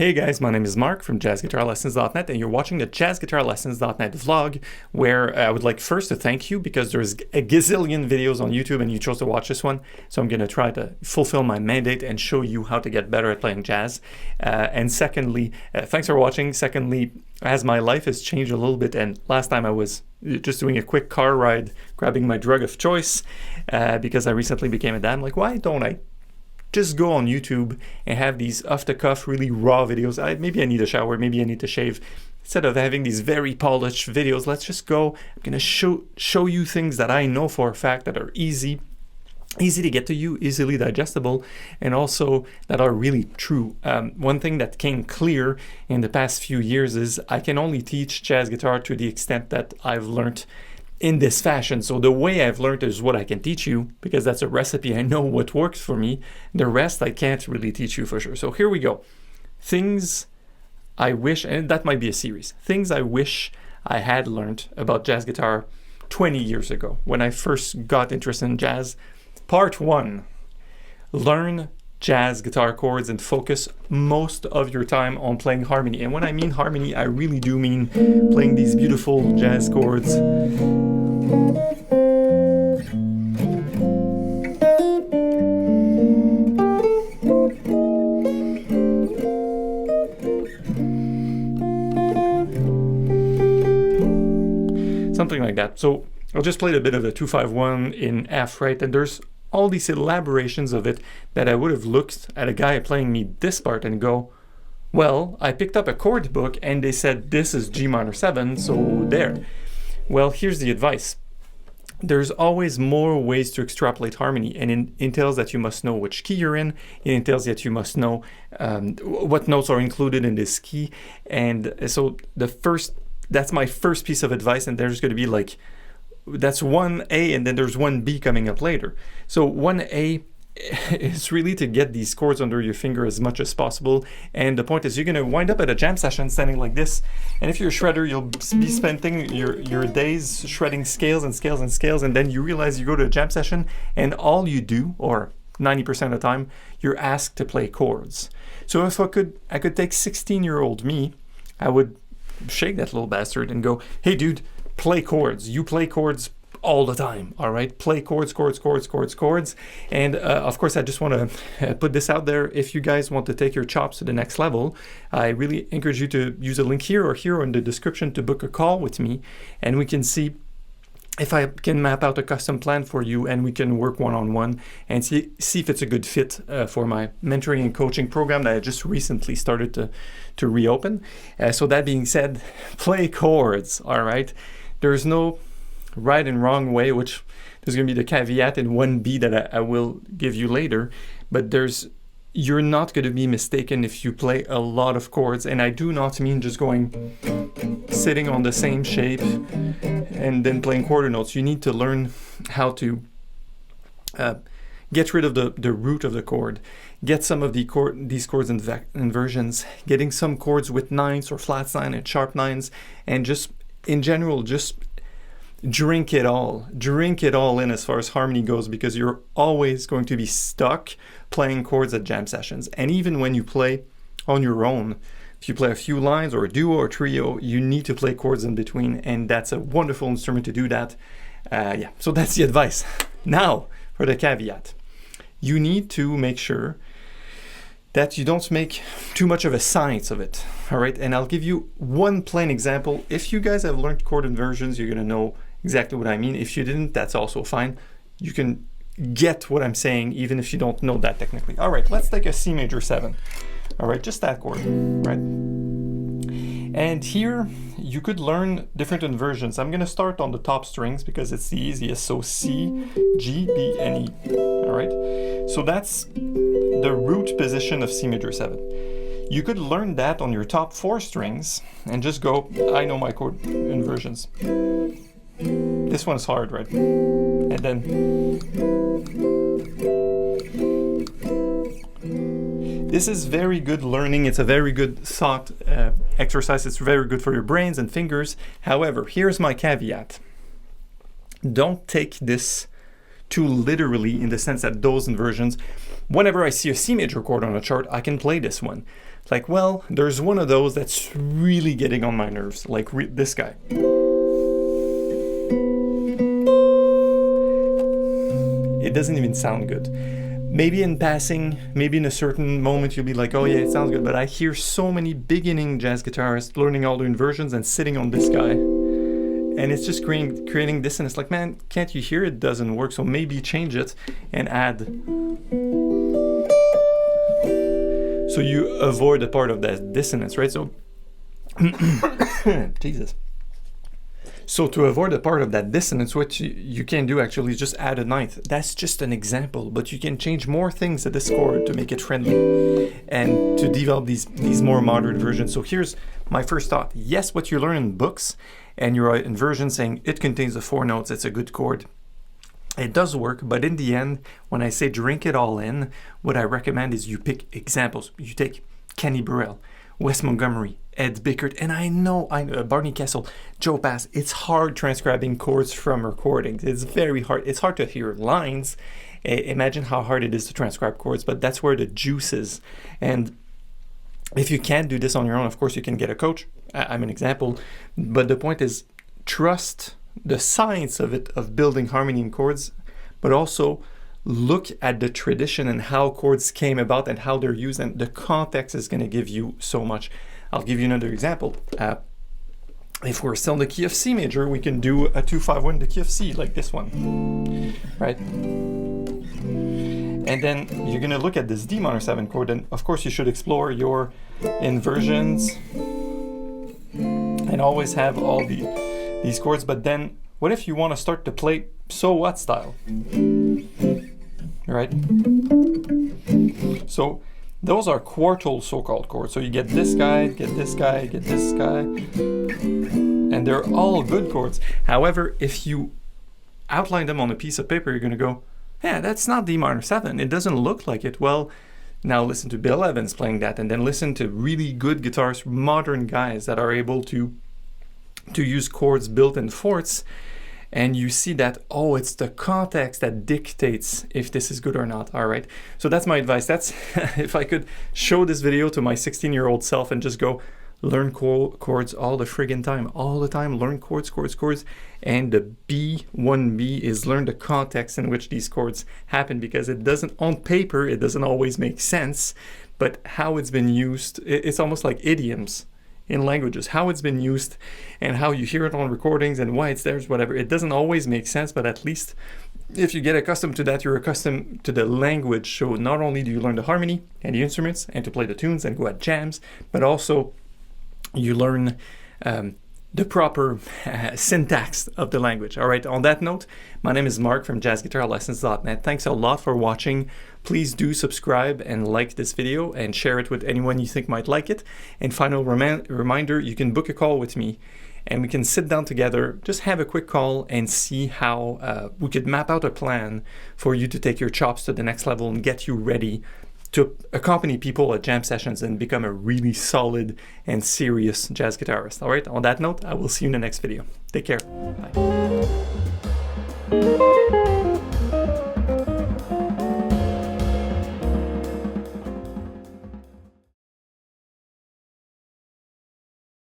Hey guys, my name is Mark from jazzguitarlessons.net and you're watching the jazzguitarlessons.net vlog where I would like first to thank you because there's a gazillion videos on YouTube and you chose to watch this one. So I'm going to try to fulfill my mandate and show you how to get better at playing jazz. And secondly, thanks for watching. Secondly, as my life has changed a little bit and last time I was just doing a quick car ride, grabbing my drug of choice because I recently became a dad. I'm like, why don't I just go on YouTube and have these off-the-cuff, really raw videos. Maybe I need a shower, maybe I need to shave. Instead of having these very polished videos, let's just go. I'm gonna show you things that I know for a fact that are easy to get to you, easily digestible, and also that are really true. One thing that came clear in the past few years is I can only teach jazz guitar to the extent that I've learned in this fashion. So the way I've learned is what I can teach you because that's a recipe. I know what works for me. The rest I can't really teach you for sure. So here we go. Things I wish, and that might be a series, things I wish I had learned about jazz guitar 20 years ago when I first got interested in jazz. Part 1, learn jazz guitar chords and focus most of your time on playing harmony. And when I mean harmony, I really do mean playing these beautiful jazz chords. Something like that. So I'll just play a bit of a 2-5-1 in F, right? And there's all these elaborations of it that I would have looked at a guy playing me this part and go, well, I picked up a chord book and they said this is G minor 7, so there. Well, here's the advice. There's always more ways to extrapolate harmony, and it entails that you must know which key you're in. It entails that you must know what notes are included in this key. And so that's my first piece of advice, and there's going to be like, that's 1A and then there's 1B coming up later. So 1A is really to get these chords under your finger as much as possible. And the point is you're going to wind up at a jam session standing like this. And if you're a shredder, you'll be spending your days shredding scales and scales and scales. And then you realize you go to a jam session and all you do, or 90% of the time, you're asked to play chords. So if I could take 16-year-old me, I would shake that little bastard and go, hey dude, play chords. You play chords all the time, all right? Play chords, chords, chords, chords, chords. And of course, I just want to put this out there. If you guys want to take your chops to the next level, I really encourage you to use a link here or here in the description to book a call with me. And we can see if I can map out a custom plan for you and we can work one-on-one and see if it's a good fit for my mentoring and coaching program that I just recently started to reopen. So that being said, play chords, all right? There's no right and wrong way, which there's going to be the caveat in 1B that I will give you later, but you're not going to be mistaken if you play a lot of chords, and I do not mean just sitting on the same shape and then playing quarter notes. You need to learn how to get rid of the root of the chord, get some of these chords inversions, getting some chords with nines or flats 9 and sharp 9s, and just in general, just drink it all in as far as harmony goes, because you're always going to be stuck playing chords at jam sessions. And even when you play on your own, if you play a few lines or a duo or trio, you need to play chords in between, and that's a wonderful instrument to do that. So that's the advice. Now for the caveat. You need to make sure that you don't make too much of a science of it, all right? And I'll give you one plain example. If you guys have learned chord inversions, you're gonna know exactly what I mean. If you didn't, that's also fine. You can get what I'm saying even if you don't know that technically. All right, let's take a C major 7. All right, just that chord, right? And here you could learn different inversions. I'm gonna start on the top strings because it's the easiest. So C, G, B, and E, all right? So that's the root position of C major 7. You could learn that on your top 4 strings and just go, I know my chord inversions. This one's hard, right? And then this is very good learning. It's a very good thought exercise. It's very good for your brains and fingers. However, here's my caveat. Don't take this too literally in the sense that those inversions, whenever I see a C major chord on a chart, I can play this one. Like, well, there's one of those that's really getting on my nerves, like this guy. It doesn't even sound good. Maybe in passing, maybe in a certain moment you'll be like, oh yeah, it sounds good, but I hear so many beginning jazz guitarists learning all the inversions and sitting on this guy. And it's just creating dissonance. Like, man, can't you hear it doesn't work? So maybe change it and add. So you avoid a part of that dissonance, right? So, Jesus. So to avoid a part of that dissonance, what you can do actually is just add a ninth. That's just an example, but you can change more things at this chord to make it friendly and to develop these more modern versions. So here's my first thought. Yes, what you learn in books and your inversion saying it contains the 4 notes, it's a good chord. It does work, but in the end, when I say drink it all in, what I recommend is you pick examples. You take Kenny Burrell, Wes Montgomery, Ed Bickert, and I know Barney Kessel, Joe Pass. It's hard transcribing chords from recordings. It's very hard. It's hard to hear lines. Imagine how hard it is to transcribe chords, but that's where the juice is. And if you can't do this on your own, of course, you can get a coach. I'm an example. But the point is, trust the science of it, of building harmony in chords, but also look at the tradition and how chords came about and how they're used, and the context is going to give you so much. I'll give you another example. If we're still in the key of C major, we can do a 2-5-1 in the key of C, like this one, right? And then you're going to look at this D minor 7 chord, and of course you should explore your inversions and always have all these chords. But then what if you want to start to play so what style, right? So those are quartal so-called chords. So you get this guy, get this guy, get this guy, and they're all good chords. However, if you outline them on a piece of paper, you're going to go, yeah, that's not D minor 7. It doesn't look like it. Well, now listen to Bill Evans playing that, and then listen to really good guitarists, modern guys that are able to use chords built in fourths, and you see that, oh, it's the context that dictates if this is good or not. All right, so that's my advice. That's if I could show this video to my 16-year-old self and just go, learn chords all the friggin' time, all the time, learn chords. And the B1B is learn the context in which these chords happen, because it doesn't, on paper, it doesn't always make sense, but how it's been used, it's almost like idioms in languages, how it's been used and how you hear it on recordings and why it's there, whatever. It doesn't always make sense, but at least if you get accustomed to that, you're accustomed to the language. So not only do you learn the harmony and the instruments and to play the tunes and go at jams, but also you learn the proper syntax of the language. All right, on that note, my name is Mark from jazzguitarlessons.net. Thanks a lot for watching. Please do subscribe and like this video and share it with anyone you think might like it. And final reminder, you can book a call with me and we can sit down together, just have a quick call and see how we could map out a plan for you to take your chops to the next level and get you ready to accompany people at jam sessions and become a really solid and serious jazz guitarist. All right, on that note, I will see you in the next video. Take care. Bye.